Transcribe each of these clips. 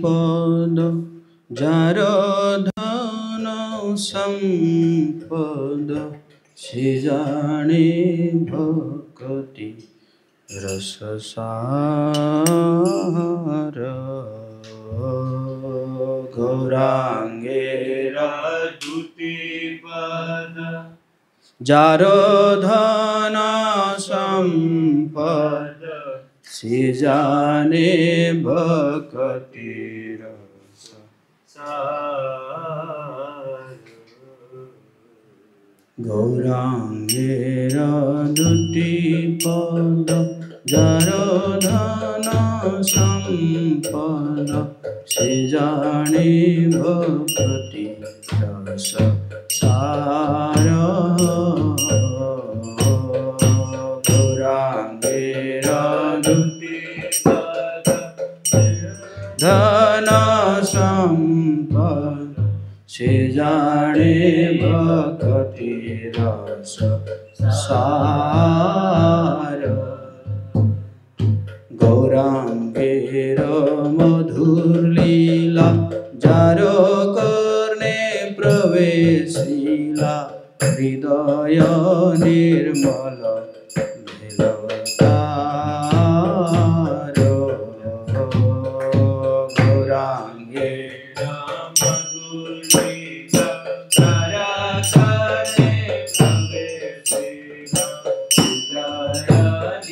पद जार धन संपद से जाने भक्ति रस सार गौरांगेर दुति पद जार धन संपद से जाने भक्ति रस सार गौरांगेर दुति पद जार धन संपद से जाने भक्ति रस सार गौरांगेर दुति पद धन संपद से जाने भक्ति रस सार गौरांगेर मधुर लीला जार कर्णे प्रवेशिला हृदय निर्मल भेलतार गौरांगेर मधुर लीला जार कर्णे प्रवेशिला हृदय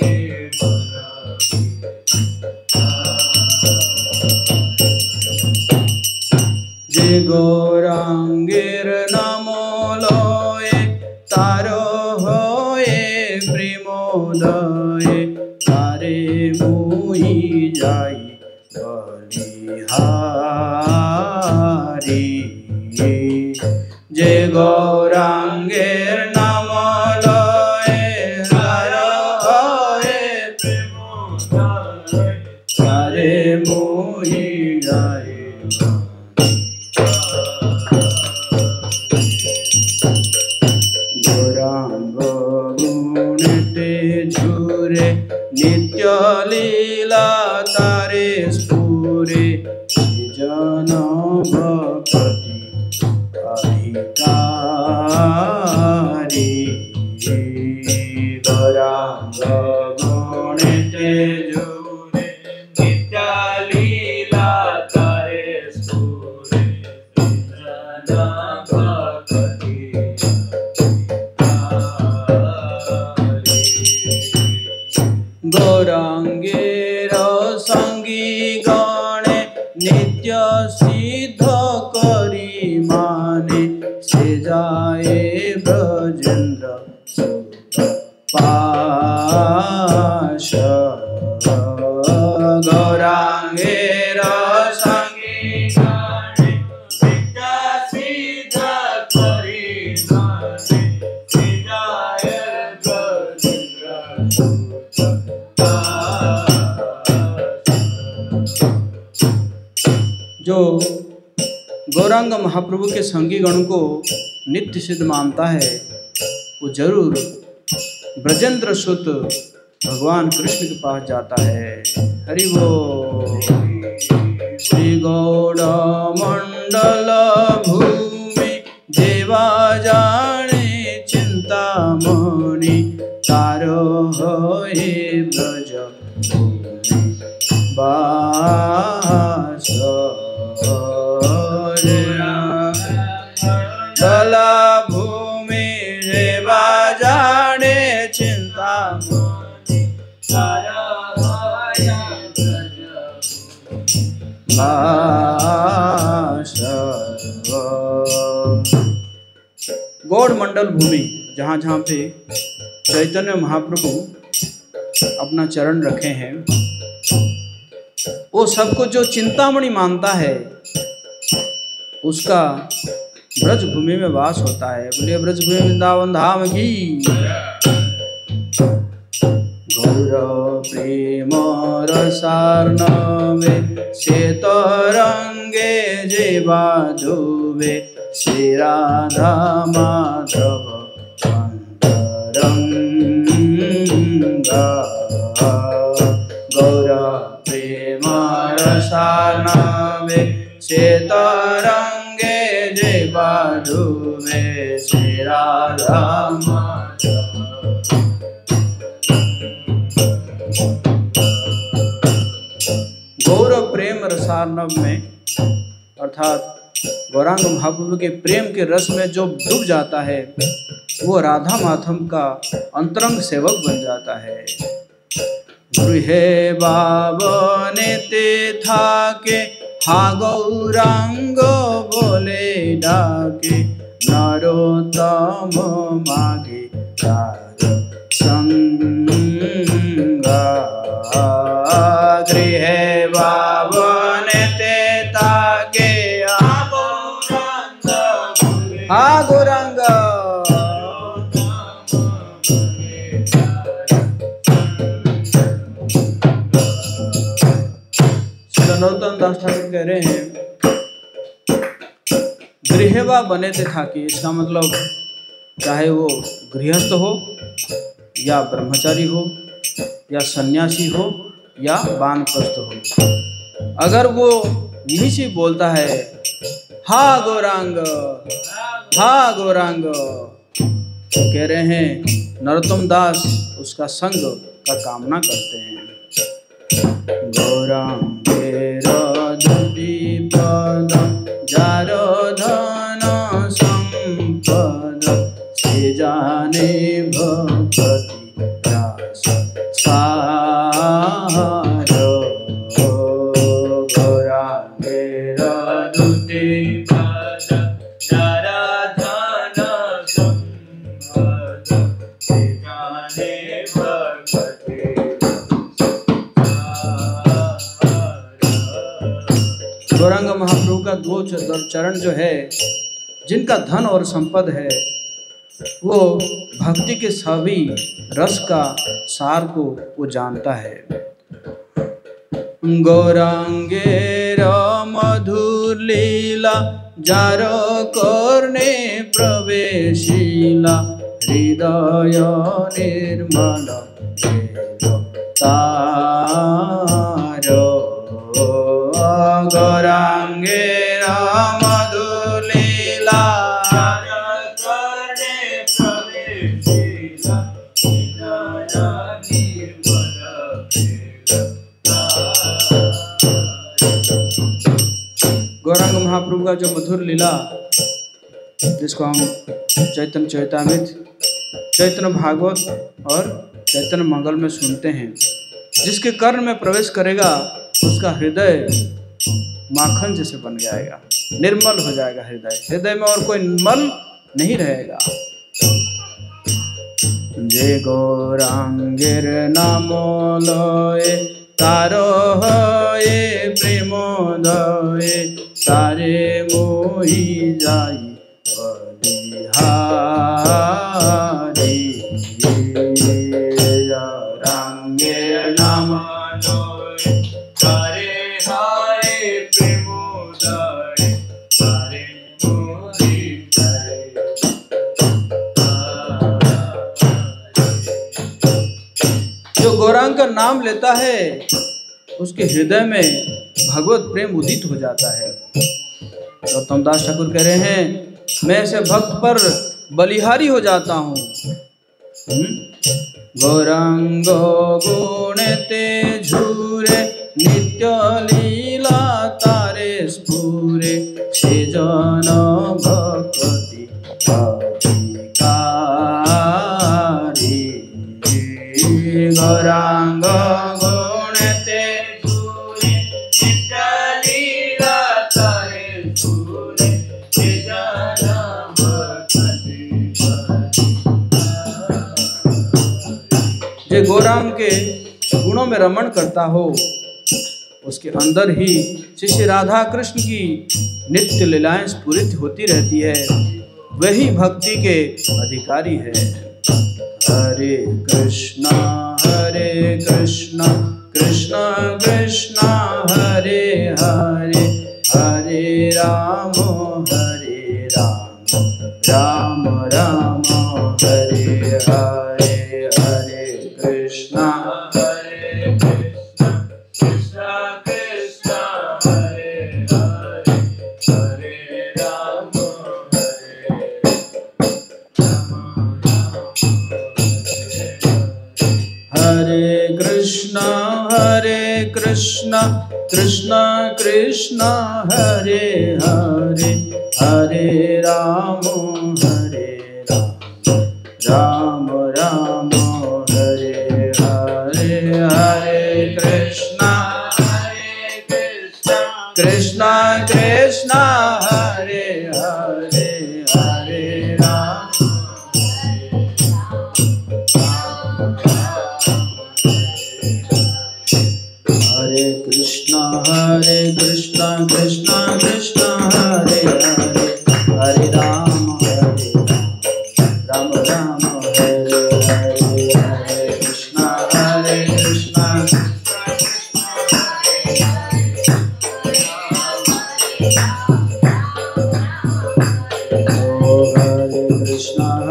जे गौरांगेर नाम लये तार हये प्रेमोदये तारे मुई जाई बलिहारी जे गौरांगेर नाम लये तार हये प्रेमोदये तारे मुई जाई गौरांग गुणते झूरे नित्य लीला तारे स्फुरे जन भक्ति अधिकारी गौरांग गुणते झूरे नित्य लीला तारे स्फुरे जन भक्ति गौरांगेर संगी गणे नित्य सिद्ध करी माने से जाए ब्रजेंद्र पाश गौरांगेर संगी गणे नित्य सिद्ध करी माने से जाए ब्रजेंद्र जो गौरांग महाप्रभु के संगी गण को नित्य सिद्ध मानता है वो जरूर ब्रजेंद्र सुत भगवान कृष्ण के पास जाता है। हरि बोल। श्री गौड़ मंडल भूमि देवा जाने चिंतामणि तारो होए ब्रज बास चला भूमि देवा जाने चिंतामणि तारो होए ब्रज बास गौड़ मंडल भूमि जहाँ जहाँ पे चैतन्य महाप्रभु अपना चरण रखे हैं वो सबको जो चिंतामणि मानता है उसका ब्रज भूमि में वास होता है। बोलिए ब्रज भूमि वृंदावन धाम की। गौर प्रेम रसार्णवे श्वेत रंगे जेवा धुवे श्री राधा माधव अंतरंगा गौर प्रेम रसा सानवे श्वेतरंगे जय बाधुवे श्री राधा गौर प्रेम रसार्णव में अर्थात गौरांग महाप्रभु के प्रेम के रस में जो डूब जाता है वो राधा माधव का अंतरंग सेवक बन जाता है। गृहे बाबने ते थाके हा गौरांग बोले डाके नरोत्तम मागे संगा गृहे बाबने ते थाके हा गौरांग नरोत्तम दास ठाकुर कह रहे हैं गृहवा बने थे थाकी, इसका मतलब चाहे वो गृहस्थ हो या ब्रह्मचारी हो या सन्यासी हो या वानप्रस्थ हो, अगर वो यही से बोलता है हा गौरांग तो कह रहे हैं नरोत्तम दास उसका संग का कामना करते हैं। गौरांगेर दुदीपद जार धन संपद से जाने भक्ति रास सार। गौरांगेर दुदीपद जार धन संपद से जाने भक्ति। गौरांग महाप्रभु का दो चरण जो है, जिनका धन और संपद है, वो भक्ति के सभी रस का सार को वो जानता है। गौरांगेर मधुर लीला जारो करने प्रवेशिला हृदय निर्मल तारो। गौरांगेर मधुर लीला करने प्रवेशिला हृदय निर्मल। गौरांग महाप्रभु का जो मधुर लीला, जिसको हम चैतन्य चैतामृत, चैतन्य भागवत और चैतन्य मंगल में सुनते हैं, जिसके कर्ण में प्रवेश करेगा उसका हृदय माखन जैसे बन जाएगा, निर्मल हो जाएगा हृदय में और कोई मल नहीं रहेगा। जे गौरांगेर नामो लये तारो हये प्रेमोदये तारे मोहि जाई बलिहारी। गौरांगेर नाम तारे हाय प्रेमोदय तारे मोहि जाई। जो गौरांग का नाम लेता है उसके हृदय में भगवत प्रेम उदित हो जाता है। नरोत्तम दास ठाकुर कह रहे हैं मैं ऐसे भक्त पर बलिहारी हो जाता हूँ। गौरांग गुणते झूरे नित्य लीला तारे स्फुरे से जन भक्ति अधिकारी। गौरांग गुणते झूरे नित्य लीला तारे स्फुरे से जन भक्ति। जो गौरांग के गुणों में रमण करता हो, उसके अंदर ही श्री राधा कृष्ण की नित्य लीलाएं स्फुरित होती रहती है, वही भक्ति के अधिकारी है। हरे कृष्णा कृष्ण कृष्ण हरे हरे हरे राम राम राम हरे हरे हरे कृष्णा कृष्ण कृष्ण कृष्ण कृष्ण हरे हरे हरे राम राम राम हरे हरे हरे कृष्ण कृष्ण कृष्ण हरे हरे हरे राम हरे कृष्ण कृष्ण कृष्ण हरे हरे हरे राम राम राम हरे हरे हरे कृष्ण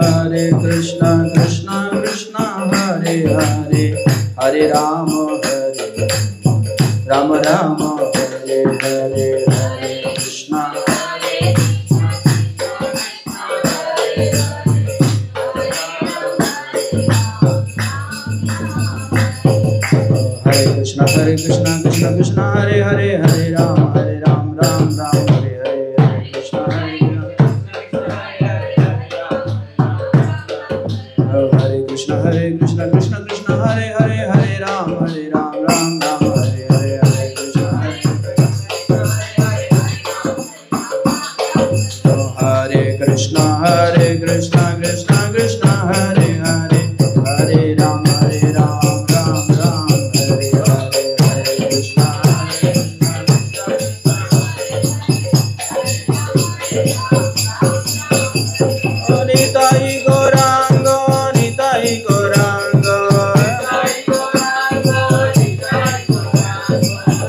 हरे कृष्ण कृष्ण कृष्ण हरे हरे हरे राम राम राम हरे हरे हरे कृष्ण कृष्ण कृष्ण हरे हरे हरे राम राम राम हरे हरे हरे कृष्ण हरे कृष्ण कृष्ण कृष्ण हरे हरे हरे राम राम राम हरे हरे हरे कृष्ण हरे कृष्ण कृष्ण कृष्ण हरे हरे हरे राम राम राम हरे हरे हरे कृष्ण निताई गौरांग निताई गौरांग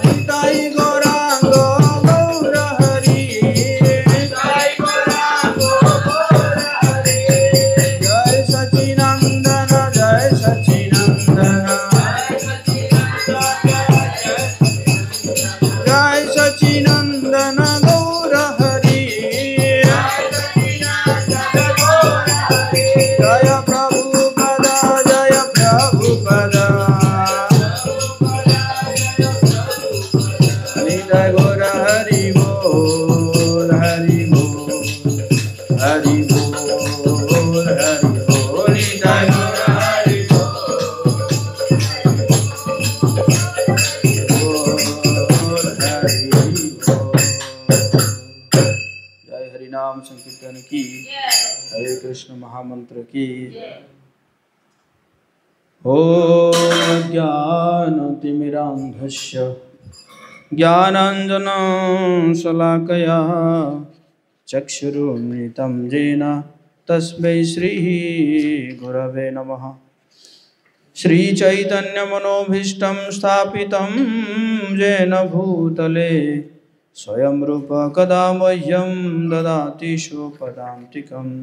निताई गौरांग गौर हरि जय सच्चिनंदन जय सच्चिनंदन जय सच्चिनंदन गौर हरि जय प्रभुपदा जय प्रभुपदा निताय गौर हरि बोल हरि बोल हरि बोल हरि बोल निताय गौर हरि बोल हरि बोल। जय हरि नाम संकीर्तन की हरे कृष्ण महामंत्र की ओम ज्ञानतिमिरान्धस्य ज्ञानाञ्जनशलाकया चक्षुरुन्मिलितं येन तस्मै श्रीगुरवे नमः। श्रीचैतन्यमनोभीष्टं स्थापितं येन भूतले स्वयं रूप कदा मह्यं ददाति स्वपदान्तिकम्।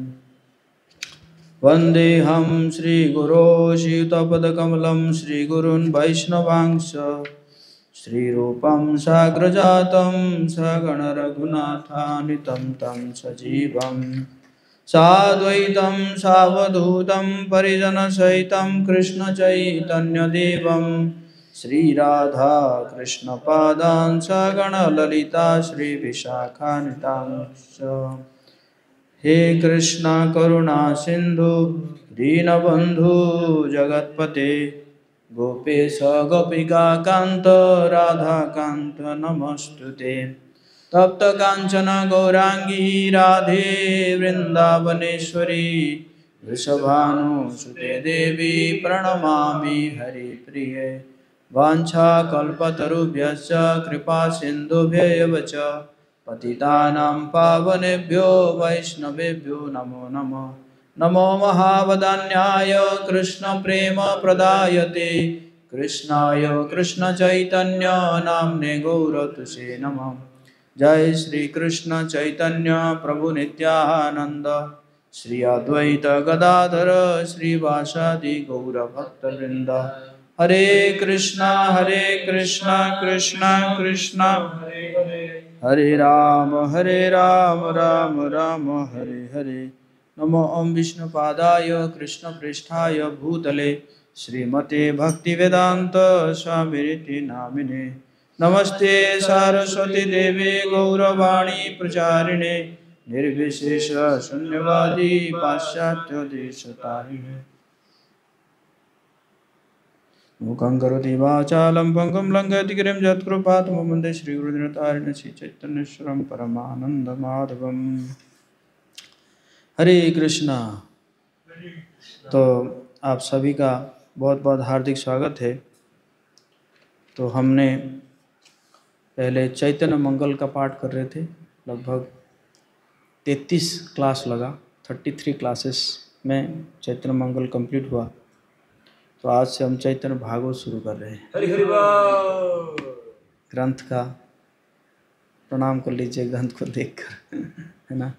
वन्देऽहं श्रीगुरो श्रीयुतपदकमलं श्रीगुरून् वैष्णवांश्च श्रीरूपं साग्रजातं सगणरघुनाथान्वितं तं सजीवं साद्वैतं सावधूतं परिजनसहितं कृष्णचैतन्यदेवं श्रीराधा कृष्णपादान् सगणललिता श्रीविशाखान्वितांश्च। हे कृष्णा करुणा सिंधु दीनबंधु जगत्पते गोपेश गोपिका कांत राधा कांत नमस्तुते। तप्त कांचन गौरांगी राधे वृंदावनेश्वरी वृषभानुसुते देवी प्रणमामि हरिप्रिये। वाञ्छाकल्पतरुभ्यश्च कृपा सिन्धुभ्येव च पतितानां पावनेभ्यो वैष्णवेभ्यो नमो नमः। नमो महावदान्याय कृष्णप्रेमप्रदायते कृष्णाय कृष्णचैतन्य नाम्ने गौरतुसे नमः। जय श्री कृष्ण चैतन्य प्रभु नित्यानंद श्री अद्वैत गदाधर श्रीवासादि गौरभक्तवृंद। हरे कृष्णा कृष्णा कृष्णा हरे राम राम राम हरे हरे। नमो ओम विष्णुपादाय कृष्णप्रेष्ठाय भूतले श्रीमते भक्तिवेदांत स्वामिनिति नामिने। नमस्ते सरस्वती देवे गौरवाणी प्रचारिणे निर्विशेष शून्यवादी पाश्चात्य देशतारिणे मूकं करोति वाचालं पङ्गुं लङ्घयति गिरिं यत्कृपातमहं वन्दे श्रीगुरुदिनतारिणं श्रीचैतन्येश्वरं परमानन्दमाधवम्। हरे कृष्णा। तो आप सभी का बहुत बहुत हार्दिक स्वागत है। तो हमने पहले चैतन्य मंगल का पाठ कर रहे थे, लगभग 33 क्लास लगा, 33 क्लासेस में चैतन्य मंगल कंप्लीट हुआ। तो आज से हम चैतन्य भागवत शुरू कर रहे हैं। हरि हरि बोल। ग्रंथ का प्रणाम कर लीजिए, ग्रंथ को देखकर, है ना।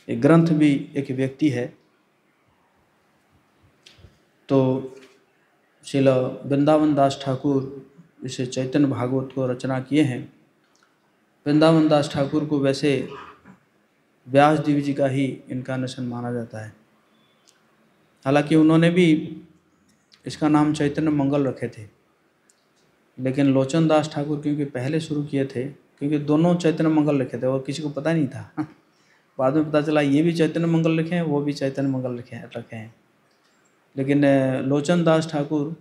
ये ग्रंथ भी एक व्यक्ति है। तो श्रील वृंदावन दास ठाकुर इसे चैतन्य भागवत को रचना किए हैं। वृंदावन दास ठाकुर को वैसे व्यास देव जी का ही इनकारनेशन माना जाता है। हालांकि उन्होंने भी इसका नाम चैतन्य मंगल रखे थे, लेकिन लोचन दास ठाकुर क्योंकि पहले शुरू किए थे, क्योंकि दोनों चैतन्य मंगल रखे थे और किसी को पता नहीं था। बाद में पता चला ये भी चैतन्य मंगल लिखे हैं, वो भी चैतन्य मंगल रखे हैं। लेकिन लोचन दास ठाकुर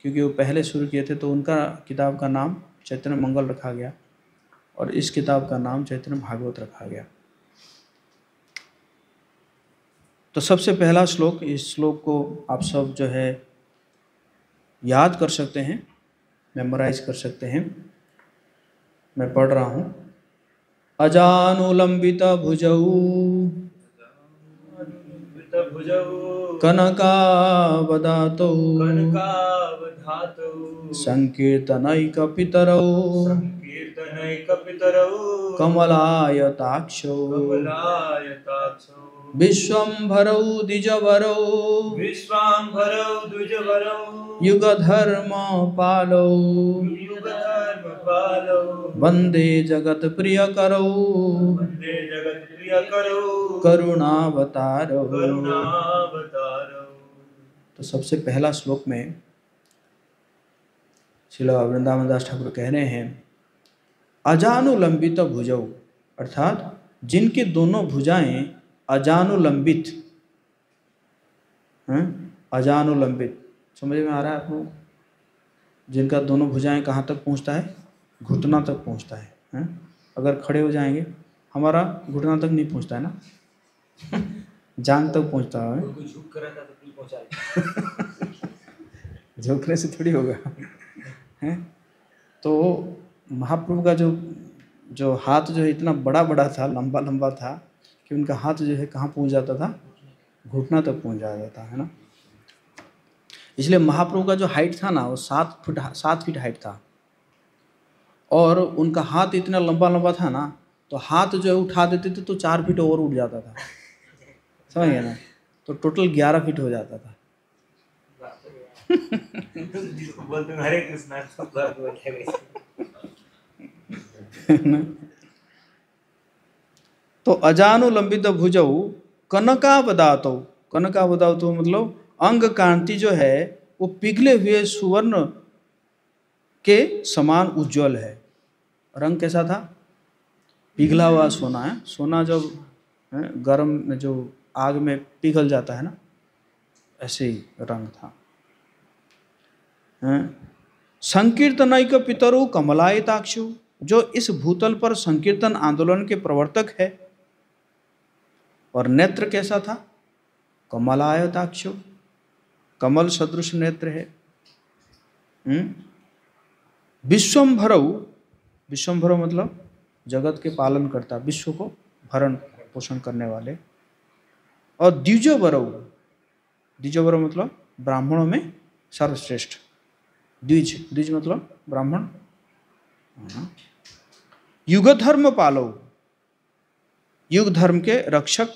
क्योंकि वो पहले शुरू किए थे, तो उनका किताब का नाम चैतन्य मंगल रखा गया और इस किताब का नाम चैतन्य भागवत रखा गया। तो सबसे पहला श्लोक, इस श्लोक को आप सब जो है याद कर सकते हैं, मेमोराइज कर सकते हैं। मैं पढ़ रहा हूँ। अजानुलंबित भुजौ कनकावदातौ संकीर्तनैकपितरौ कमलायताक्षौ विश्वंभरौ द्विजवरौ युगधर्म पालौ वंदे जगत प्रियकरौ करुणावतारौ। तो सबसे पहला श्लोक में श्रील वृंदावन दास ठाकुर कह रहे हैं अजानुलंबित भुजौ, अर्थात जिनकी दोनों भुजाएं अजानुलंबित हैं। अजानुलंबित समझ में आ रहा है आपको? जिनका दोनों भुजाएं कहाँ तक पहुँचता है? घुटना तक पहुँचता है, हैं? अगर खड़े हो जाएंगे, हमारा घुटना तक नहीं पहुँचता है ना, जांग तक पहुँचता है। झुकने से थोड़ी होगा, हैं? तो महाप्रभु का जो हाथ जो है इतना बड़ा बड़ा था, लंबा लंबा था कि उनका हाथ जो है कहाँ पहुँच जाता था? घुटना तक पहुँच जाता था, है ना। इसलिए महाप्रभु का जो हाइट था ना, वो 7 फीट हाइट था और उनका हाथ इतना लंबा लंबा था ना, तो हाथ जो है उठा देते थे तो 4 फीट और उठ जाता था, समझ गए ना। तो टोटल 11 फीट हो जाता था। हरे कृष्णा। तो अजानुलंबित भुजौ कनकावदातौ, कनकावदातौ मतलब अंग कांति जो है वो पिघले हुए सुवर्ण के समान उज्जवल है। रंग कैसा था? पिघला हुआ सोना है। सोना जब गर्म में जो आग में पिघल जाता है ना, ऐसे ही रंग था। संकीर्तनैक पितरौ कमलायताक्षु, जो इस भूतल पर संकीर्तन आंदोलन के प्रवर्तक है। और नेत्र कैसा था? कमलायताक्षु, कमल सदृश नेत्र है। विश्वंभरौ, विश्वंभरौ मतलब जगत के पालन करता, विश्व को भरण पोषण करने वाले। और द्विजवरौ, द्विजवरौ मतलब ब्राह्मणों में सर्वश्रेष्ठ। द्विज, द्विज मतलब ब्राह्मण। युगधर्म पालौ, युग धर्म के रक्षक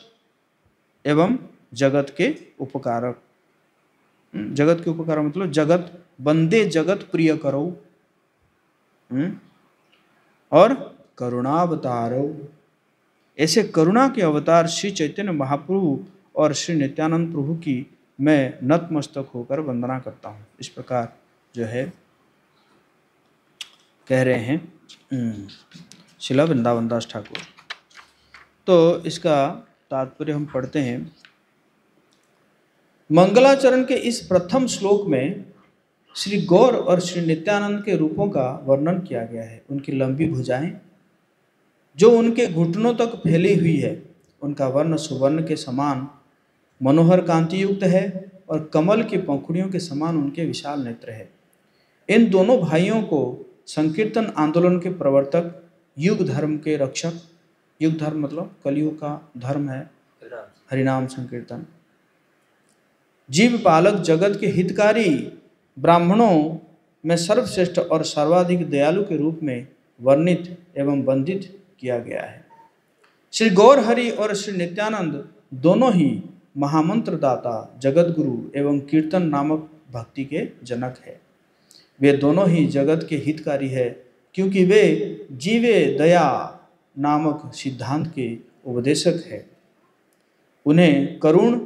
एवं जगत के उपकारक। जगत के उपकारक मतलब जगत बंदे जगत प्रिय करो। और करुणावतारो, ऐसे करुणा के अवतार श्री चैतन्य महाप्रभु और श्री नित्यानंद प्रभु की मैं नतमस्तक होकर वंदना करता हूँ। इस प्रकार जो है कह रहे हैं शिला वृंदावन दास ठाकुर। तो इसका तात्पर्य हम पढ़ते हैं। मंगलाचरण के इस प्रथम श्लोक में श्री गौर और श्री नित्यानंद के रूपों का वर्णन किया गया है। उनकी लंबी भुजाएं जो उनके घुटनों तक फैली हुई है, उनका वर्ण सुवर्ण के समान मनोहर कांति युक्त है और कमल की पंखुड़ियों के समान उनके विशाल नेत्र है। इन दोनों भाइयों को संकीर्तन आंदोलन के प्रवर्तक, युग धर्म के रक्षक, युग धर्म मतलब कलयुग का धर्म है हरिनाम संकीर्तन, जीव पालक, जगत के हितकारी, ब्राह्मणों में सर्वश्रेष्ठ और सर्वाधिक दयालु के रूप में वर्णित एवं वंदित किया गया है। श्री गौर हरि और श्री नित्यानंद दोनों ही महामंत्र दाता, जगत गुरु एवं कीर्तन नामक भक्ति के जनक है। वे दोनों ही जगत के हितकारी है, क्योंकि वे जीवे दया नामक सिद्धांत के उपदेशक है। उन्हें करुण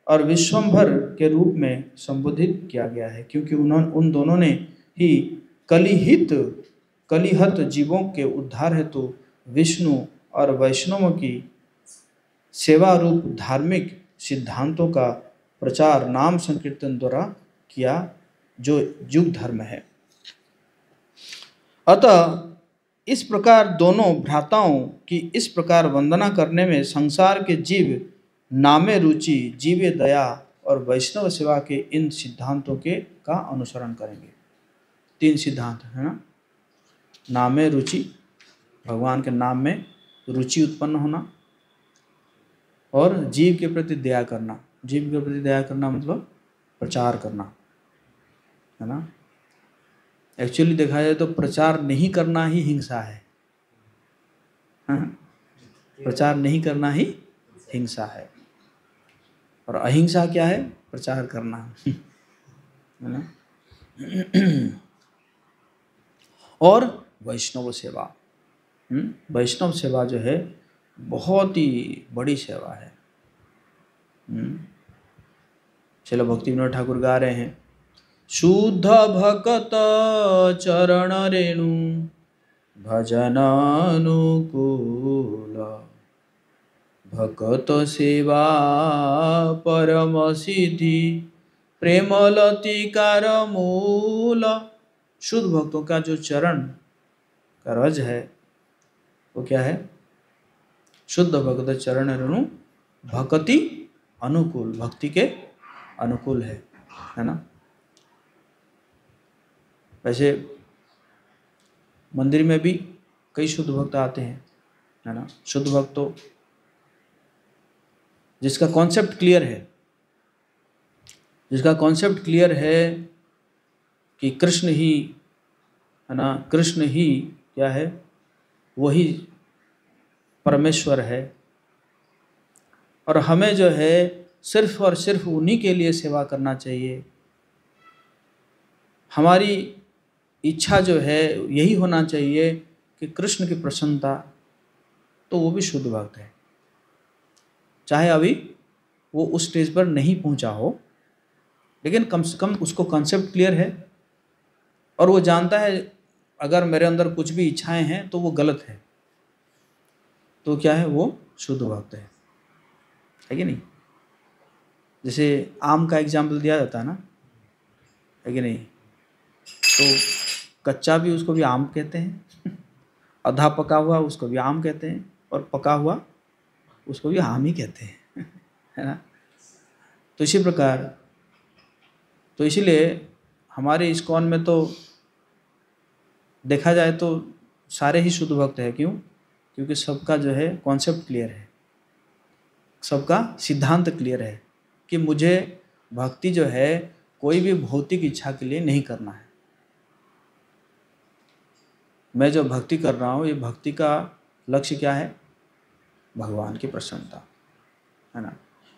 और विश्वंभर के रूप में संबोधित किया गया है, क्योंकि उन दोनों ने ही कलिहत जीवों के उद्धार हेतु विष्णु और वैष्णवों की सेवा रूप धार्मिक सिद्धांतों का प्रचार नाम संकीर्तन द्वारा किया, जो युग धर्म है। अतः इस प्रकार दोनों भ्राताओं की इस प्रकार वंदना करने में संसार के जीव नामे रुचि, जीवे दया और वैष्णव सेवा के इन सिद्धांतों के का अनुसरण करेंगे। 3 सिद्धांत है ना, नामे रुचि, भगवान के नाम में रुचि उत्पन्न होना, और जीव के प्रति दया करना। जीव के प्रति दया करना मतलब प्रचार करना, है ना। एक्चुअली देखा जाए तो प्रचार नहीं करना ही हिंसा है, प्रचार नहीं करना ही हिंसा है, और अहिंसा क्या है? प्रचार करना, है ना। और वैष्णव सेवा, वैष्णव सेवा जो है बहुत ही बड़ी सेवा है। चलो भक्ति विनोद ठाकुर गा रहे हैं, शुद्ध भक्त चरण रेणु भजन अनुकूल, भक्त सेवा परम सिद्धि प्रेम लतिकार मूल। शुद्ध भक्तों का जो चरण का रज है वो क्या है? शुद्ध भक्त चरण रेणु भक्ति अनुकूल, भक्ति के अनुकूल है ना। वैसे मंदिर में भी कई शुद्ध भक्त आते हैं, है ना। शुद्ध भक्त तो जिसका कॉन्सेप्ट क्लियर है, जिसका कॉन्सेप्ट क्लियर है कि कृष्ण ही, है ना, कृष्ण ही क्या है? वही परमेश्वर है, और हमें जो है सिर्फ और सिर्फ उन्हीं के लिए सेवा करना चाहिए। हमारी इच्छा जो है यही होना चाहिए कि कृष्ण की प्रसन्नता, तो वो भी शुद्ध भक्त है। चाहे अभी वो उस स्टेज पर नहीं पहुंचा हो, लेकिन कम से कम उसको कॉन्सेप्ट क्लियर है, और वो जानता है अगर मेरे अंदर कुछ भी इच्छाएं हैं तो वो गलत है, तो क्या है? वो शुद्ध भक्त है कि नहीं। जैसे आम का एग्जाम्पल दिया जाता है ना, है कि नहीं। तो कच्चा भी उसको भी आम कहते हैं, आधा पका हुआ उसको भी आम कहते हैं, और पका हुआ उसको भी आम ही कहते हैं, है ना। तो इसी प्रकार, तो इसीलिए हमारे इस्कॉन में तो देखा जाए तो सारे ही शुद्ध भक्त हैं। क्यों? क्योंकि सबका जो है कॉन्सेप्ट क्लियर है, सबका सिद्धांत क्लियर है कि मुझे भक्ति जो है कोई भी भौतिक इच्छा के लिए नहीं करना है। मैं जो भक्ति कर रहा हूँ, ये भक्ति का लक्ष्य क्या है? भगवान की प्रसन्नता, है ना।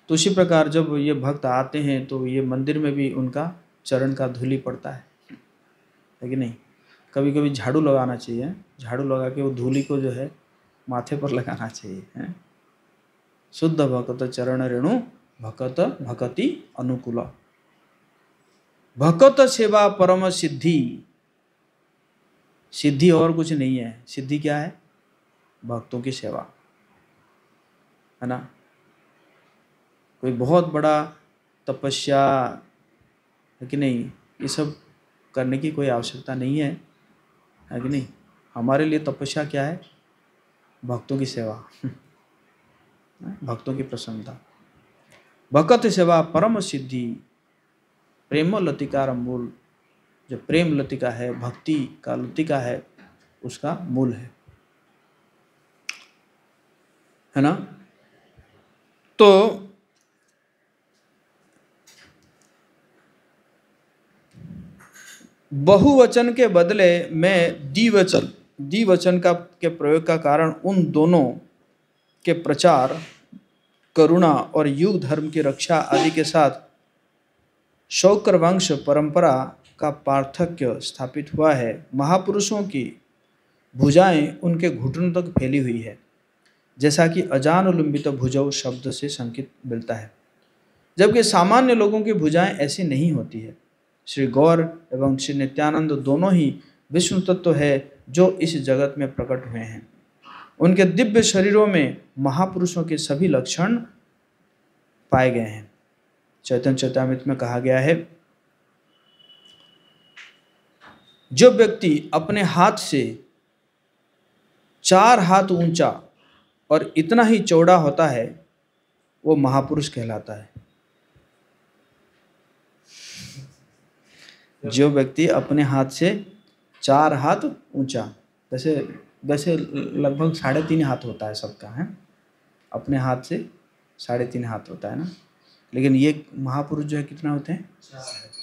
तो इसी प्रकार जब ये भक्त आते हैं तो ये मंदिर में भी उनका चरण का धूलि पड़ता है कि नहीं। कभी कभी झाड़ू लगाना चाहिए, झाड़ू लगा के वो धूलि को जो है माथे पर लगाना चाहिए, है। शुद्ध भक्त चरण रेणु भक्त भक्ति अनुकूल, भक्त सेवा परम सिद्धि सिद्धि और कुछ नहीं है। सिद्धि क्या है? भक्तों की सेवा, है ना। कोई बहुत बड़ा तपस्या है कि नहीं, ये सब करने की कोई आवश्यकता नहीं है कि नहीं। हमारे लिए तपस्या क्या है? भक्तों की सेवा, भक्तों की प्रसन्नता। भक्त सेवा परम सिद्धि प्रेम लतिकार मूल। जो प्रेम लतिका है, भक्ति का लतिका है, उसका मूल है ना। तो बहुवचन के बदले में द्विवचन का के प्रयोग का कारण उन दोनों के प्रचार, करुणा और युग धर्म की रक्षा आदि के साथ शौकर वंश परंपरा का पार्थक्य स्थापित हुआ है। महापुरुषों की भुजाएं उनके घुटनों तक फैली हुई है, जैसा कि अजानुलंबित भुजौ शब्द से संकेत मिलता है, जबकि सामान्य लोगों की भुजाएं ऐसी नहीं होती है। श्री गौर एवं श्री नित्यानंद दोनों ही विष्णु तत्व है जो इस जगत में प्रकट हुए हैं। उनके दिव्य शरीरों में महापुरुषों के सभी लक्षण पाए गए हैं। चैतन्य चैतामृत में कहा गया है, जो व्यक्ति अपने हाथ से 4 हाथ ऊंचा और इतना ही चौड़ा होता है वो महापुरुष कहलाता है। जो व्यक्ति अपने हाथ से 4 हाथ ऊंचा, वैसे लगभग 3.5 हाथ होता है सबका, है अपने हाथ से 3.5 हाथ होता है ना, लेकिन ये महापुरुष जो है कितना होते हैं?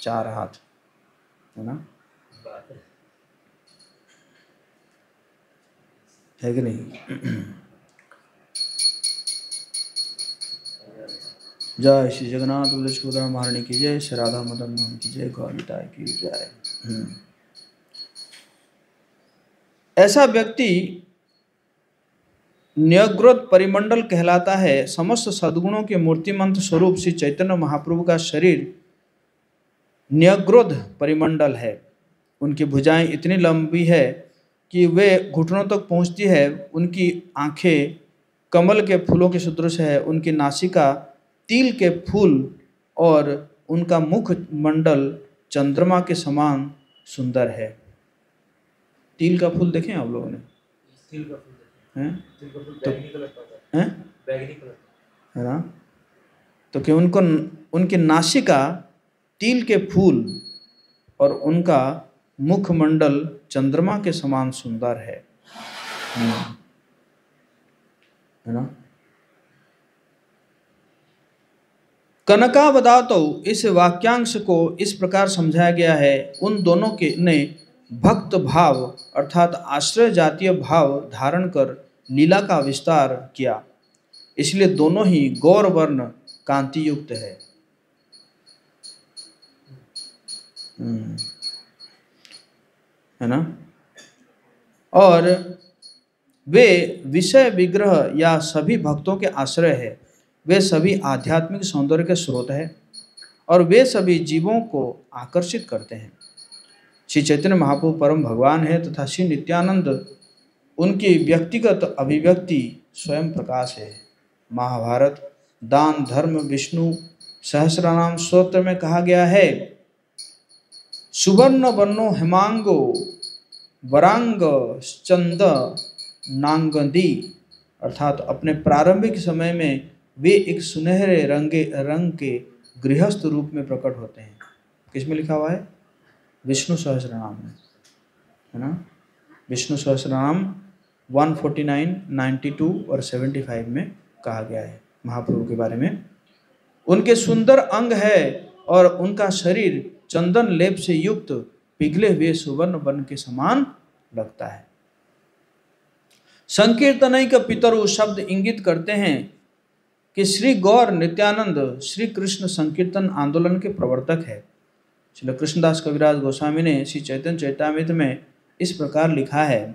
4 हाथ, है ना, है कि नहीं। जय श्री जगन्नाथ बलदेव महारानी की जय, श्री राधा मदन मोहन की जय, गौर निताई की जय। ऐसा व्यक्ति न्यग्रोध परिमंडल कहलाता है। समस्त सद्गुणों के मूर्तिमंत स्वरूप श्री चैतन्य महाप्रभु का शरीर न्यग्रोध परिमंडल है। उनकी भुजाएं इतनी लंबी है कि वे घुटनों तक पहुंचती है। उनकी आंखें कमल के फूलों के सदृश है। उनकी नासिका तिल के फूल और उनका मुख मंडल चंद्रमा के समान सुंदर है। तिल का फूल देखें आप लोगों ने? तिल का फूल हैं? तिल का फूल तो बैगनी कलर का होता हैं? बैगनी कलर है ना। तो कि उनकी नासिका तिल के फूल और उनका मुखमंडल चंद्रमा के समान सुंदर है ना। कनकावदातो इस वाक्यांश को इस प्रकार समझाया गया है, उन दोनों के ने भक्त भाव अर्थात आश्रय जातीय भाव धारण कर लीला का विस्तार किया, इसलिए दोनों ही गौर वर्ण कांति युक्त है। है ना। और वे विषय विग्रह या सभी भक्तों के आश्रय है। वे सभी आध्यात्मिक सौंदर्य के स्रोत है और वे सभी जीवों को आकर्षित करते हैं। श्री चैतन्य महाप्रभु परम भगवान है तथा श्री नित्यानंद उनकी व्यक्तिगत अभिव्यक्ति स्वयं प्रकाश है। महाभारत दान धर्म विष्णु सहस्रनाम स्तोत्र में कहा गया है, सुवर्ण वर्णो हेमांगो वरांग चंद नांगदी, अर्थात अपने प्रारंभिक समय में वे एक सुनहरे रंग के गृहस्थ रूप में प्रकट होते हैं। किसमें लिखा हुआ है? विष्णु सहस्रनाम में, है ना। विष्णु सहस्रनाम 149, 92 और 75 में कहा गया है महाप्रभु के बारे में। उनके सुंदर अंग है और उनका शरीर चंदन लेप से युक्त पिघले हुए सुवर्ण वर्ण के समान लगता है। संकीर्तनैक पितरु शब्द इंगित करते हैं कि श्री गौर नित्यानंद श्री कृष्ण संकीर्तन आंदोलन के प्रवर्तक है। श्री कृष्णदास कविराज गोस्वामी ने श्री चैतन्य चैतामृत में इस प्रकार लिखा है,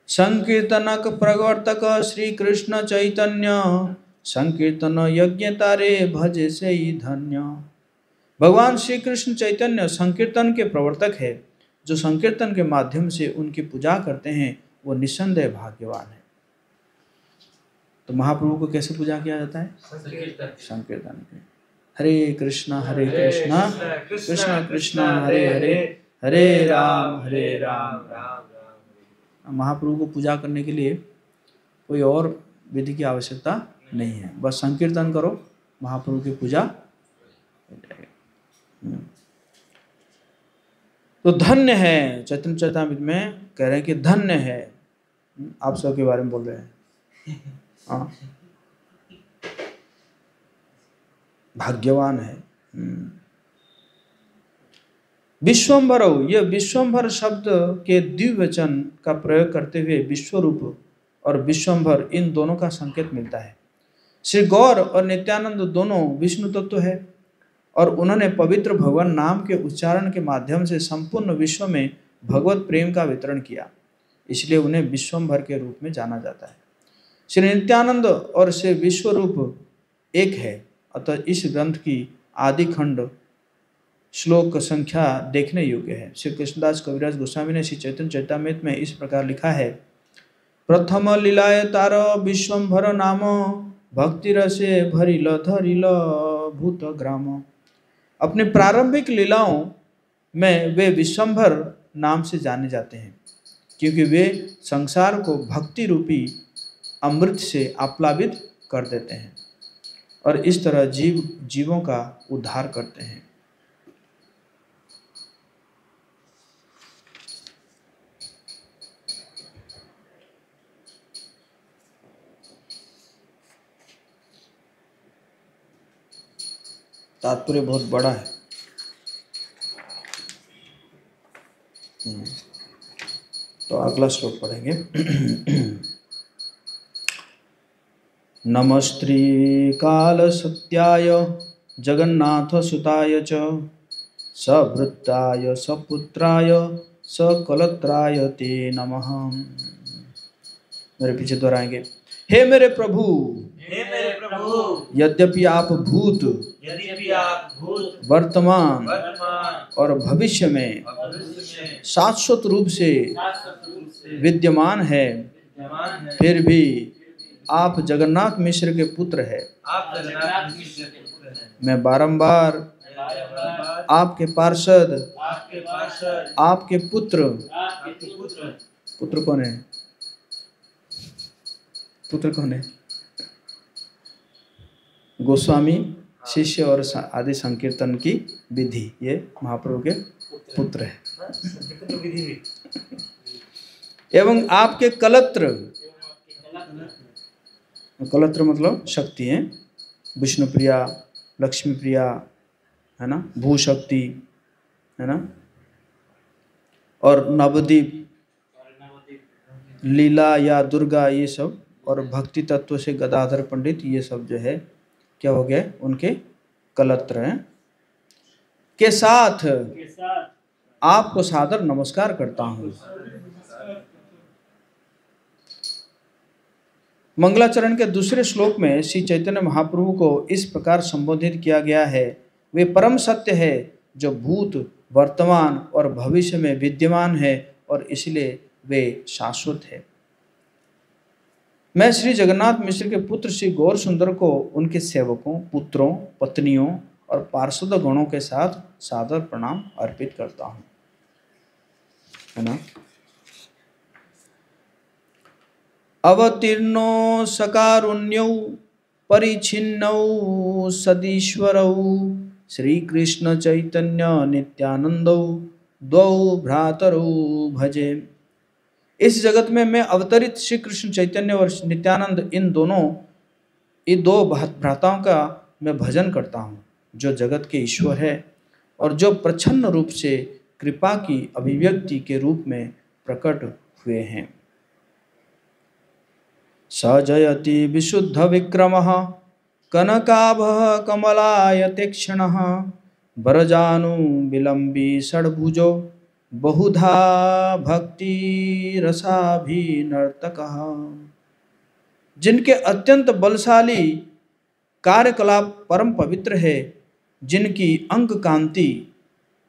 संकीर्तनक प्रवर्तक श्री कृष्ण चैतन्य, संकीर्तन यज्ञ तारे भजे से ही धन्य। भगवान श्री कृष्ण चैतन्य संकीर्तन के प्रवर्तक है जो संकीर्तन के माध्यम से उनकी पूजा करते हैं वो निस्संदेह भाग्यवान है। तो महाप्रभु को कैसे पूजा किया जाता है? संकीर्तन के। हरे कृष्णा कृष्णा कृष्णा हरे हरे, हरे राम महाप्रभु को पूजा करने के लिए कोई और विधि की आवश्यकता नहीं है, बस संकीर्तन करो, महाप्रभु की पूजा हो जाएगी। तो धन्य है, चैतन्य चरितामृत में कह रहे हैं कि धन्य है, आप सबके बारे में बोल रहे हैं। हाँ, भाग्यवान है। विश्वम्भर, यह विश्वम्भर शब्द के द्विवचन का प्रयोग करते हुए विश्वरूप और विश्वम्भर इन दोनों का संकेत मिलता है। श्री गौर और नित्यानंद दोनों विष्णु तत्व है और उन्होंने पवित्र भगवान नाम के उच्चारण के माध्यम से संपूर्ण विश्व में भगवत प्रेम का वितरण किया, इसलिए उन्हें विश्वम्भर के रूप में जाना जाता है। श्री नित्यानंद और श्री विश्वरूप एक है, अतः इस ग्रंथ की आदि खंड श्लोक संख्या देखने योग्य है। श्री कृष्णदास कविराज गोस्वामी ने श्री चैतन्य चरितामृत में इस प्रकार लिखा है। प्रथम लीलाय तार विश्वम्भर नाम, भक्ति रसे भरिल धरिल भूत ग्राम। अपने प्रारंभिक लीलाओं में वे विश्वम्भर नाम से जाने जाते हैं क्योंकि वे संसार को भक्ति रूपी अमृत से आप्लावित कर देते हैं और इस तरह जीवों का उद्धार करते हैं। तात्पर्य बहुत बड़ा है। तो अगला श्लोक पढ़ेंगे। नमस्त्री काल सत्याय जगन्नाथ सुताय च, सभृताय सपुत्राय सकलत्राय ते नमः। मेरे पीछे दोहराएंगे। हे मेरे प्रभु, यद्यपि आप भूत वर्तमान और भविष्य में शाश्वत रूप से विद्यमान है, फिर भी आप जगन्नाथ मिश्र के पुत्र हैं। मैं बारंबार आपके पार्षद, आपके पुत्र, पुत्र कौन है? पुत्र कौन है? गोस्वामी, शिष्य और आदि संकीर्तन की विधि, ये महाप्रभु के पुत्र है। एवं आपके कलत्र, कलत्र मतलब शक्ति है, विष्णु प्रिया, लक्ष्मी प्रिया है ना, भूशक्ति है ना, और नवदीप, लीला या दुर्गा, ये सब, और भक्ति तत्व से गदाधर पंडित, ये सब जो है क्या हो गए? उनके कलत्र हैं। के साथ आपको सादर नमस्कार करता हूँ। मंगलाचरण के दूसरे श्लोक में श्री चैतन्य महाप्रभु को इस प्रकार संबोधित किया गया है। वे परम सत्य है जो भूत, वर्तमान और भविष्य में विद्यमान है और इसलिए वे शाश्वत है। मैं श्री जगन्नाथ मिश्र के पुत्र श्री गौर सुंदर को उनके सेवकों, पुत्रों, पत्नियों और पार्षद गणों के साथ सादर प्रणाम अर्पित करता हूँ, है ना। अवतीर्णो सकारुण्यौ परिच्छिन्नौ सदीश्वरौ श्री कृष्ण चैतन्य नित्यानंदौ द्वौ भ्रातरौ भजे। इस जगत में मैं अवतरित श्री कृष्ण चैतन्य और नित्यानंद, इन दो भ्राताओं का मैं भजन करता हूँ, जो जगत के ईश्वर है और जो प्रच्छन्न रूप से कृपा की अभिव्यक्ति के रूप में प्रकट हुए हैं। सजयति विशुद्ध विक्रमः कनकाभः कमलायते क्षणः वरजानु विलंबी षड्भुजो बहुधा भक्ति रसाभिनर्तकः। जिनके अत्यंत बलशाली कार्यकलाप परम पवित्र है, जिनकी अंग कांति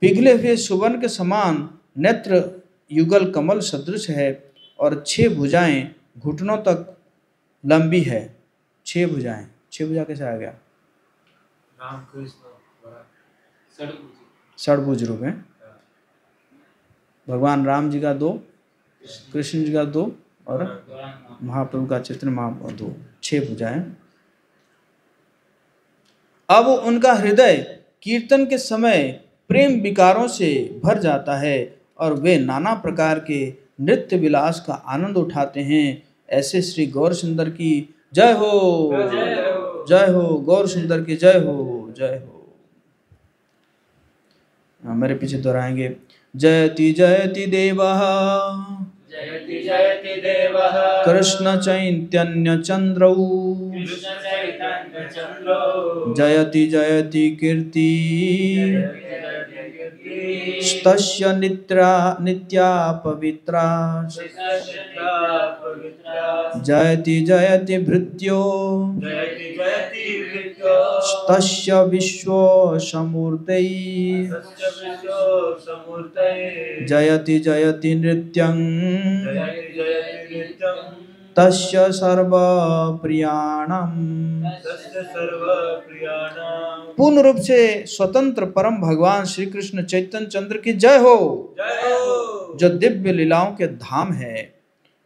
पिघले हुए सुवर्ण के समान नेत्र युगल कमल सदृश है और 6 भुजाएं घुटनों तक लंबी है। 6 भुजाएं, 6 भुजा कैसे आ गया? राम कृष्ण बड़ा षडभुज रूप है। भगवान राम जी का 2, कृष्ण जी का 2 और महाप्रभु का चैतन्य महाप्रभु 2, 6 भुजाएं। अब उनका हृदय कीर्तन के समय प्रेम विकारों से भर जाता है और वे नाना प्रकार के नृत्य विलास का आनंद उठाते हैं। ऐसे श्री गौर सुंदर की जय हो, जय हो, गौर सुंदर की जय हो, जय हो। मेरे पीछे दोहराएंगे। जयति जयति देवः, जयति जयति देवः, कृष्ण चैतन्य चंद्रौ, कृष्ण चैतन्य चंद्रो, जयति जयति कीर्ति, तस्य नित्या पवित्रा, जयति जयति भृत्यो, जयति जयति भृत्यो, तस्य विश्वसमूर्तै, समूर्तये, जयति जयति नृत्यं, जयति जयति नृत्यं, तस्य सर्वप्रियाणां। तस्य सर्वप्रियाणां। पूर्ण रूप से स्वतंत्र परम भगवान श्री कृष्ण चैतन्य चंद्र की जय हो, जय हो। जो दिव्य लीलाओं के धाम है,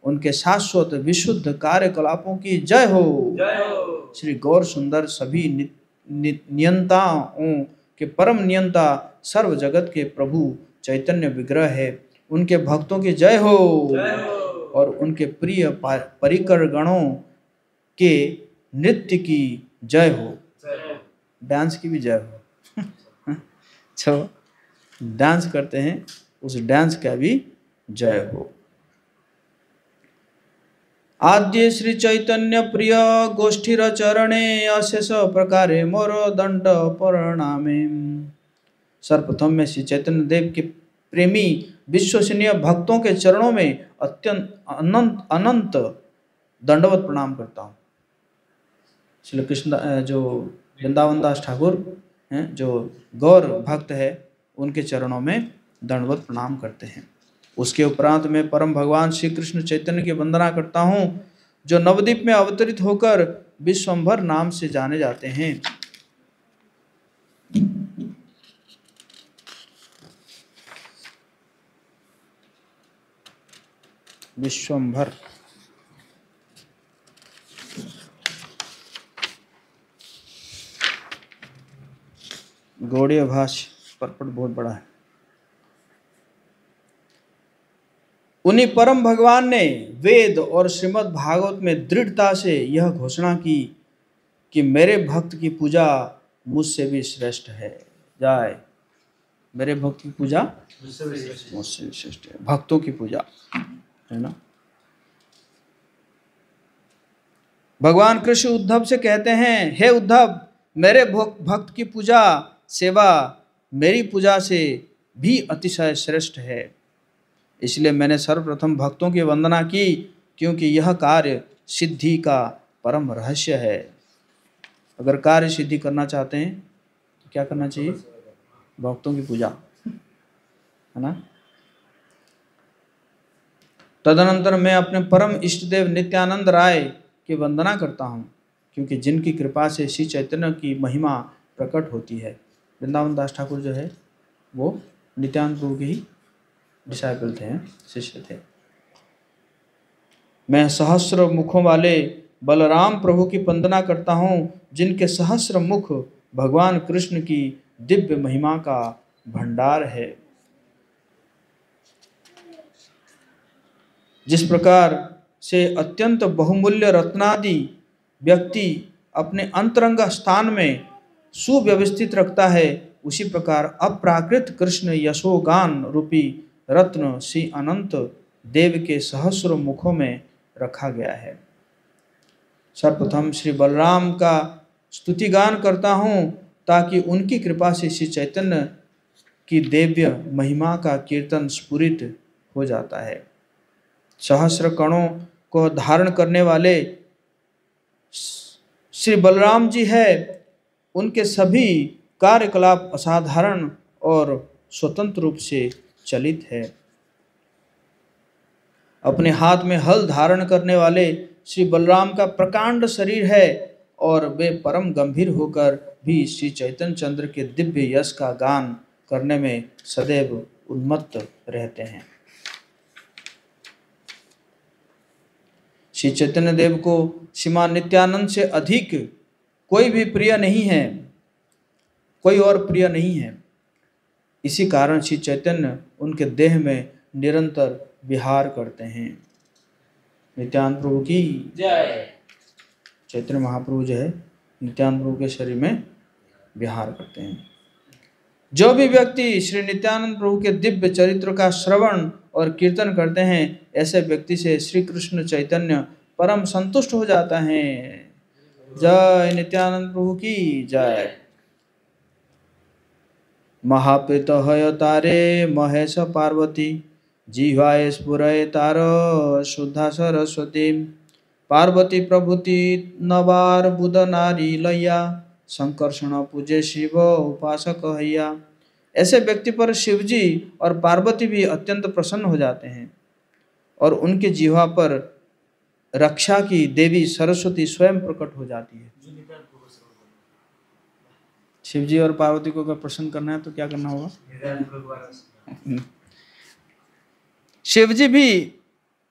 उनके शाश्वत विशुद्ध कार्यकलापों की जय हो, जय हो। श्री गौर सुंदर सभी नियंताओं के परम नियंता, सर्व जगत के प्रभु चैतन्य विग्रह है, उनके भक्तों की जय हो, जय हो। और उनके प्रिय परिकर गणों के नृत्य की जय हो, डांस की भी जय हो। तो डांस करते हैं, उस डांस का भी जय हो। आद्य श्री चैतन्य प्रिय गोष्ठीर चरणे अशेष प्रकारे मोर दंड प्रणामे। सर्वप्रथम में श्री चैतन्य देव के प्रेमी विश्वसनीय भक्तों के चरणों में अत्यंत अनंत दंडवत प्रणाम करता हूँ। श्री कृष्ण जो वृंदावन दास ठाकुर हैं, जो गौर भक्त है, उनके चरणों में दंडवत प्रणाम करते हैं। उसके उपरांत में परम भगवान श्री कृष्ण चैतन्य की वंदना करता हूँ, जो नवद्वीप में अवतरित होकर विश्वंभर नाम से जाने जाते हैं। विश्वंभर गौड़ीय भाष्य परपट बहुत बड़ा है। उन्हीं परम भगवान ने वेद और श्रीमद् भागवत में दृढ़ता से यह घोषणा की कि मेरे भक्त की पूजा मुझसे भी श्रेष्ठ है। जाए, मेरे भक्त की पूजा मुझसे भी श्रेष्ठ है। भक्तों की पूजा है ना। भगवान कृष्ण उद्धव से कहते हैं, हे उद्धव, मेरे भक्त की पूजा सेवा मेरी पूजा से भी अतिशय श्रेष्ठ है। इसलिए मैंने सर्वप्रथम भक्तों की वंदना की, क्योंकि यह कार्य सिद्धि का परम रहस्य है। अगर कार्य सिद्धि करना चाहते हैं तो क्या करना चाहिए? भक्तों की पूजा, है ना। तदनंतर मैं अपने परम इष्ट देव नित्यानंद राय की वंदना करता हूँ, क्योंकि जिनकी कृपा से श्री चैतन्य की महिमा प्रकट होती है। वृंदावन दास ठाकुर जो है वो नित्यानंद प्रभु के ही डिसाइपल थे, शिष्य थे। मैं सहस्र मुखों वाले बलराम प्रभु की वंदना करता हूँ, जिनके सहस्र मुख भगवान कृष्ण की दिव्य महिमा का भंडार है। जिस प्रकार से अत्यंत बहुमूल्य रत्नादि व्यक्ति अपने अंतरंग स्थान में सुव्यवस्थित रखता है, उसी प्रकार अप्राकृत कृष्ण यशोगान रूपी रत्न श्री अनंत देव के सहस्र मुखों में रखा गया है। सर्वप्रथम श्री बलराम का स्तुतिगान करता हूँ, ताकि उनकी कृपा से श्री चैतन्य की दिव्य महिमा का कीर्तन स्फुरित हो जाता है। सहस्र कणों को धारण करने वाले श्री बलराम जी है, उनके सभी कार्यकलाप असाधारण और स्वतंत्र रूप से चलित है। अपने हाथ में हल धारण करने वाले श्री बलराम का प्रकांड शरीर है और वे परम गंभीर होकर भी श्री चैतन्य चंद्र के दिव्य यश का गान करने में सदैव उन्मत्त रहते हैं। श्री चैतन्य देव को श्रीमान नित्यानंद से अधिक कोई भी प्रिय नहीं है, कोई और प्रिय नहीं है। इसी कारण श्री चैतन्य उनके देह में निरंतर विहार करते हैं। नित्यानंद प्रभु की जय। चैतन्य महाप्रभु जो है नित्यानंद प्रभु के शरीर में विहार करते हैं। जो भी व्यक्ति श्री नित्यानंद प्रभु के दिव्य चरित्र का श्रवण और कीर्तन करते हैं, ऐसे व्यक्ति से श्री कृष्ण चैतन्य परम संतुष्ट हो जाता है। जय नित्यानंद प्रभु की जय। महापित हय तारे महेश पार्वती, जिह्वाय स्फुरय तार शुद्धा सरस्वती। पार्वती प्रभुति नवार बुध नारी लैया, संकर्षण पूजे शिव उपासक हैया। ऐसे व्यक्ति पर शिवजी और पार्वती भी अत्यंत प्रसन्न हो जाते हैं और उनके जिह्वा पर रक्षा की देवी सरस्वती स्वयं प्रकट हो जाती है। शिवजी और पार्वती को अगर प्रसन्न करना है तो क्या करना होगा? शिवजी भी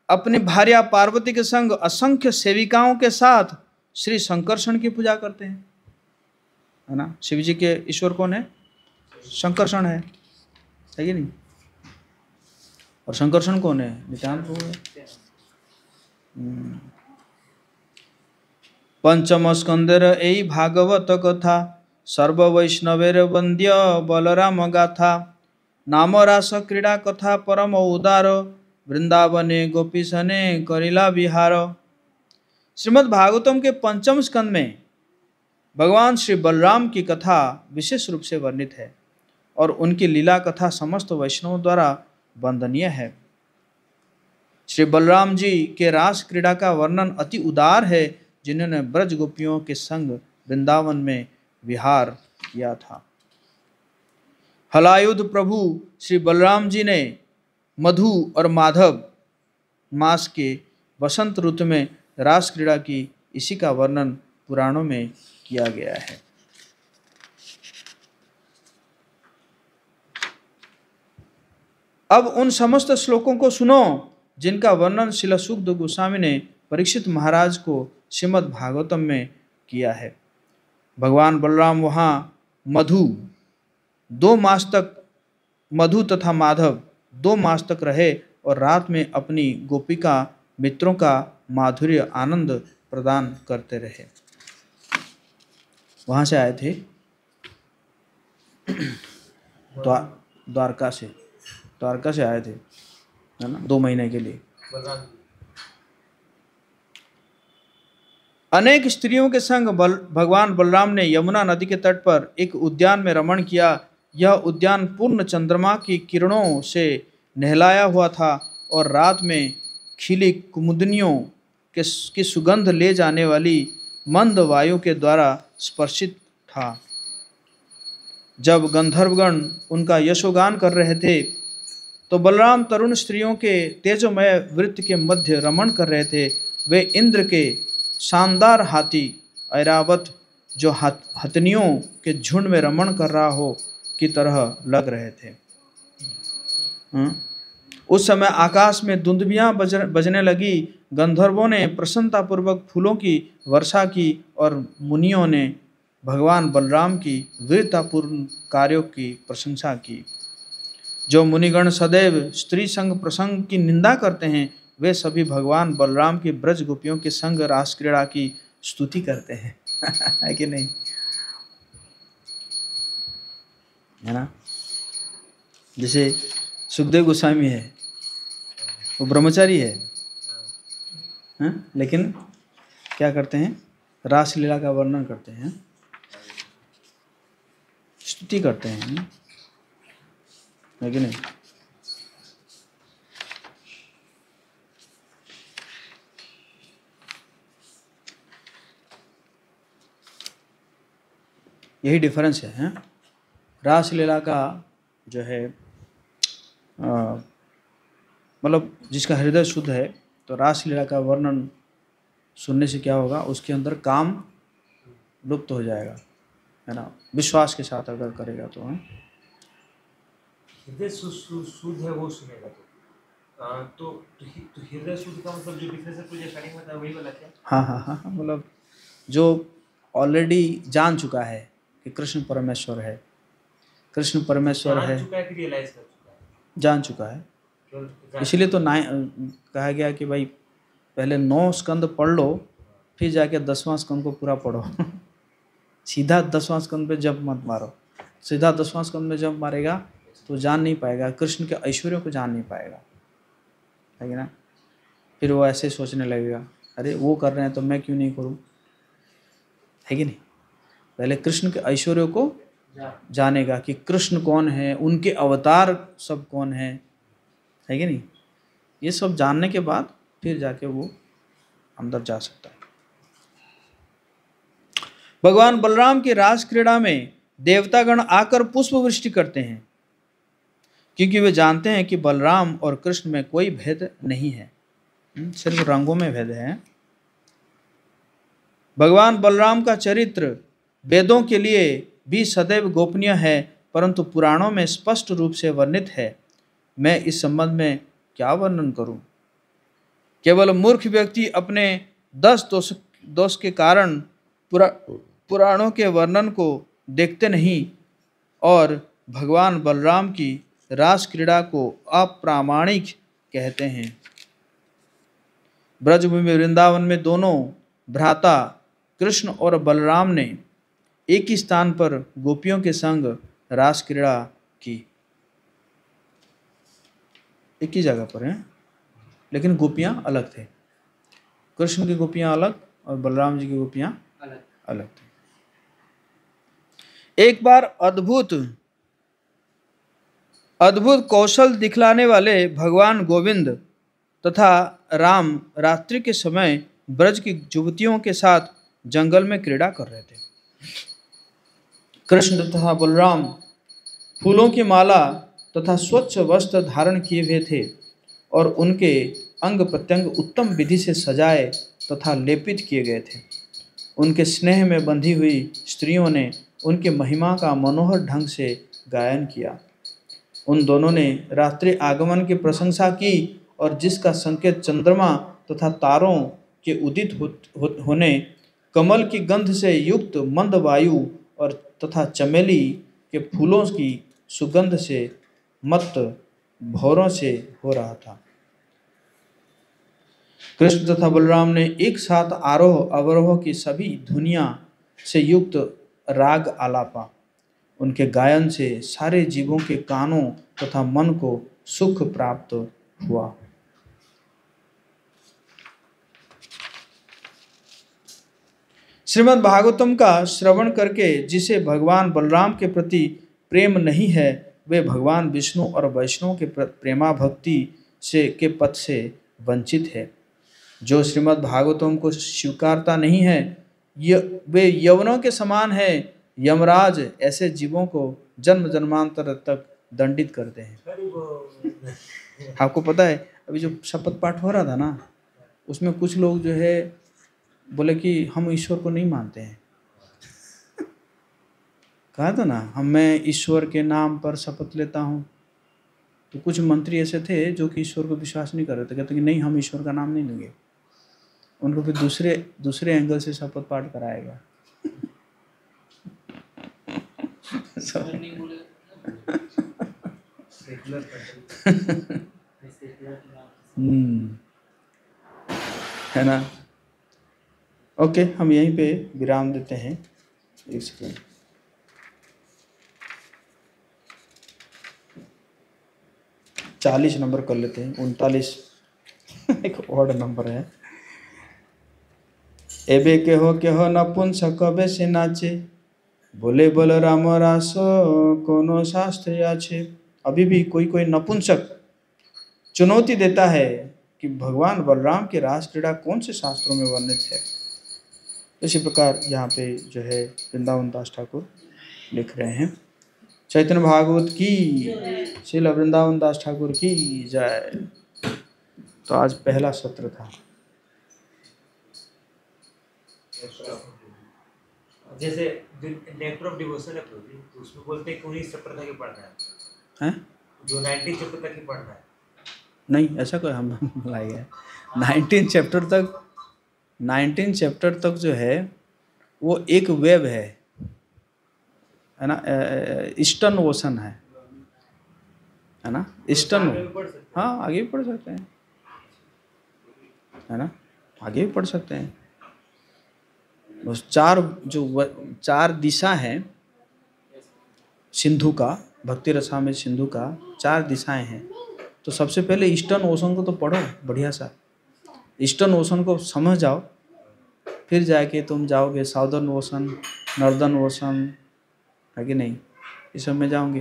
अपनी भार्या पार्वती के संग असंख्य सेविकाओं के साथ श्री संकर्षण की पूजा करते हैं, है ना। शिवजी के ईश्वर कौन है? संकर्षण है कि नहीं? और संकर्षण कौन है? नित्यानंद प्रभु है। पंचम स्कंदर एई भागवत कथा, सर्व वैष्णवेर वंद्य बलराम गाथा। नाम रास क्रीड़ा कथा परम उदार, वृंदावने गोपीसने करिला विहार। श्रीमद् भागवतम के पंचम स्कंद में भगवान श्री बलराम की कथा विशेष रूप से वर्णित है और उनकी लीला कथा समस्त वैष्णवों द्वारा वंदनीय है। श्री बलराम जी के रास क्रीड़ा का वर्णन अति उदार है, जिन्होंने ब्रज गोपियों के संग वृंदावन में विहार किया था। हलायुध प्रभु श्री बलराम जी ने मधु और माधव मास के वसंत ऋतु में रास क्रीड़ा की, इसी का वर्णन पुराणों में किया गया है। अब उन समस्त श्लोकों को सुनो जिनका वर्णन श्रील सुखदेव गोस्वामी ने परीक्षित महाराज को श्रीमद् भागवतम में किया है। भगवान बलराम वहाँ मधु 2 मास तक, मधु तथा माधव 2 मास तक रहे और रात में अपनी गोपिका मित्रों का माधुर्य आनंद प्रदान करते रहे। वहाँ से आए थे द्वारका से आए थे, है ना, 2 महीने के लिए। अनेक स्त्रियों के संग भगवान बलराम ने यमुना नदी के तट पर एक उद्यान में रमण किया। यह उद्यान पूर्ण चंद्रमा की किरणों से नहलाया हुआ था और रात में खिली कुमुदनियों की सुगंध ले जाने वाली मंद वायु के द्वारा स्पर्शित था। जब गंधर्वगण उनका यशोगान कर रहे थे तो बलराम तरुण स्त्रियों के तेजोमय वृत्त के मध्य रमण कर रहे थे। वे इंद्र के शानदार हाथी ऐरावत, जो हथनियों के झुंड में रमण कर रहा हो की तरह लग रहे थे। उस समय आकाश में दुंदुभियां बजने लगी। गंधर्वों ने प्रसन्नतापूर्वक फूलों की वर्षा की और मुनियों ने भगवान बलराम की वीरतापूर्ण कार्यों की प्रशंसा की। जो मुनिगण सदैव स्त्री संग प्रसंग की निंदा करते हैं, वे सभी भगवान बलराम की ब्रज गोपियों के संग रास क्रीड़ा की स्तुति करते हैं। है कि नहीं? है ना। जैसे सुखदेव गोस्वामी है, वो ब्रह्मचारी है, लेकिन क्या करते हैं? रास लीला का वर्णन करते हैं, स्तुति करते हैं, है कि नहीं? यही डिफरेंस है, रास लीला का जो है मतलब जिसका हृदय शुद्ध है, तो रासलीला का वर्णन सुनने से क्या होगा, उसके अंदर काम लुप्त हो जाएगा, है ना, विश्वास के साथ अगर करेगा तो। हृदय शुद्ध है वो सुनेगा तो हृदय शुद्ध का मतलब जो पिछले से पूजा स्टार्टिंग में था वही वाला क्या? हाँ हाँ हाँ हाँ, मतलब जो ऑलरेडी जान चुका है कि कृष्ण परमेश्वर है, कृष्ण परमेश्वर है, जान चुका है कि रियलाइज कर चुका है? जान चुका है। इसलिए तो कहा गया कि भाई पहले 9 स्कंद पढ़ लो, फिर जाके 10वां स्कंद को पूरा पढ़ो। सीधा 10वां स्कंद पे जंप मत मारो। सीधा 10वां स्कंद में जंप मारेगा तो जान नहीं पाएगा, कृष्ण के ऐश्वर्य को जान नहीं पाएगा, है कि ना। फिर वो ऐसे सोचने लगेगा, अरे वो कर रहे हैं तो मैं क्यों नहीं करूं, है कि नहीं। पहले कृष्ण के ऐश्वर्य को जानेगा कि कृष्ण कौन है, उनके अवतार सब कौन है कि नहीं। ये सब जानने के बाद फिर जाके वो अंदर जा सकता है। भगवान बलराम की रास क्रीड़ा में देवतागण आकर पुष्प वृष्टि करते हैं, क्योंकि वे जानते हैं कि बलराम और कृष्ण में कोई भेद नहीं है, सिर्फ रंगों में भेद है। भगवान बलराम का चरित्र वेदों के लिए भी सदैव गोपनीय है, परंतु पुराणों में स्पष्ट रूप से वर्णित है। मैं इस संबंध में क्या वर्णन करूं। केवल मूर्ख व्यक्ति अपने 10 दोष के कारण पुराणों के वर्णन को देखते नहीं और भगवान बलराम की रास क्रीड़ा को अप्रामाणिक कहते हैं। ब्रजभूमि वृंदावन में दोनों भ्राता कृष्ण और बलराम ने एक ही स्थान पर गोपियों के संग रास क्रीड़ा की, एक ही जगह पर है, लेकिन गोपियां अलग थे। कृष्ण की गोपियां अलग और बलराम जी की गोपियां अलग थी। एक बार अद्भुत कौशल दिखलाने वाले भगवान गोविंद तथा राम रात्रि के समय ब्रज की युवतियों के साथ जंगल में क्रीड़ा कर रहे थे। कृष्ण तथा बलराम फूलों की माला तथा स्वच्छ वस्त्र धारण किए हुए थे और उनके अंग प्रत्यंग उत्तम विधि से सजाए तथा लेपित किए गए थे। उनके स्नेह में बंधी हुई स्त्रियों ने उनके महिमा का मनोहर ढंग से गायन किया। उन दोनों ने रात्रि आगमन की प्रशंसा की और जिसका संकेत चंद्रमा तथा तारों के उदित होने, कमल की गंध से युक्त मंद वायु और तथा चमेली के फूलों की सुगंध से मत भौरों से हो रहा था। कृष्ण तथा बलराम ने एक साथ आरोह अवरोह की सभी धुनियां से युक्त राग आलापा। उनके गायन से सारे जीवों के कानों तथा मन को सुख प्राप्त हुआ। श्रीमद् भागवतम का श्रवण करके जिसे भगवान बलराम के प्रति प्रेम नहीं है, वे भगवान विष्णु और वैष्णव के प्रेमा भक्ति से के पथ से वंचित है। जो श्रीमद् भागवतम को स्वीकारता नहीं है, वे यवनों के समान है। यमराज ऐसे जीवों को जन्म जन्मांतर तक दंडित करते हैं। आपको पता है अभी जो शपथ पाठ हो रहा था ना, उसमें कुछ लोग जो है बोले कि हम ईश्वर को नहीं मानते हैं। कहा था ना, मैं ईश्वर के नाम पर शपथ लेता हूँ। तो कुछ मंत्री ऐसे थे जो कि ईश्वर को विश्वास नहीं कर रहे थे, कहते कि नहीं हम ईश्वर का नाम नहीं लेंगे। उनको फिर दूसरे एंगल से शपथ पाठ कराएगा। है ना। ओके, हम यहीं पे विराम देते हैं। एक सेकंड। चालीस नंबर कर लेते हैं, 39 एक और नंबर है। एबे केहो नपुंसक बेसे नाचे, बोले बलराम रास कोनो शास्त्र आछे। अभी भी कोई नपुंसक चुनौती देता है कि भगवान बलराम की रास क्रीड़ा कौन से शास्त्रों में वर्णित है। इसी प्रकार यहाँ पे जो है वृंदावन दास ठाकुर लिख रहे हैं। चैतन्य भागवत की, श्रील वृंदावन दास ठाकुर की जय। तो आज पहला सत्र था। जैसे नेक्टर ऑफ डिवोशन है प्रभु जी, तो उसमें बोलते हैं कि 19 चैप्टर तक ही पढ़ना हैं? जो 19 चैप्टर तक ही पढ़ना है। नहीं, ऐसा कोई हम लाई है। 19 चैप्टर तक जो है वो एक वेब है ना, ईस्टर्न ओशन है ना, ईस्टर्न। आगे भी पढ़ सकते हैं। हाँ, आगे भी पढ़ सकते हैं, है ना, आगे भी पढ़ सकते हैं। बस चार दिशा हैं सिंधु का, भक्ति रसामृत सिंधु का 4 दिशाएं हैं। तो सबसे पहले ईस्टर्न ओशन को तो पढ़ो बढ़िया सा, ईस्टर्न ओशन को समझ जाओ, फिर जाके तुम जाओगे साउदर्न ओशन, नॉर्दर्न ओशन, है कि नहीं, इस सब में जाओगे।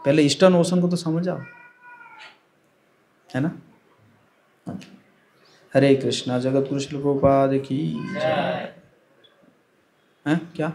पहले ईस्टर्न ओशन को तो समझ जाओ, है ना। हरे कृष्णा, जगत गुरु श्रील प्रभुपाद की जय। हैं क्या?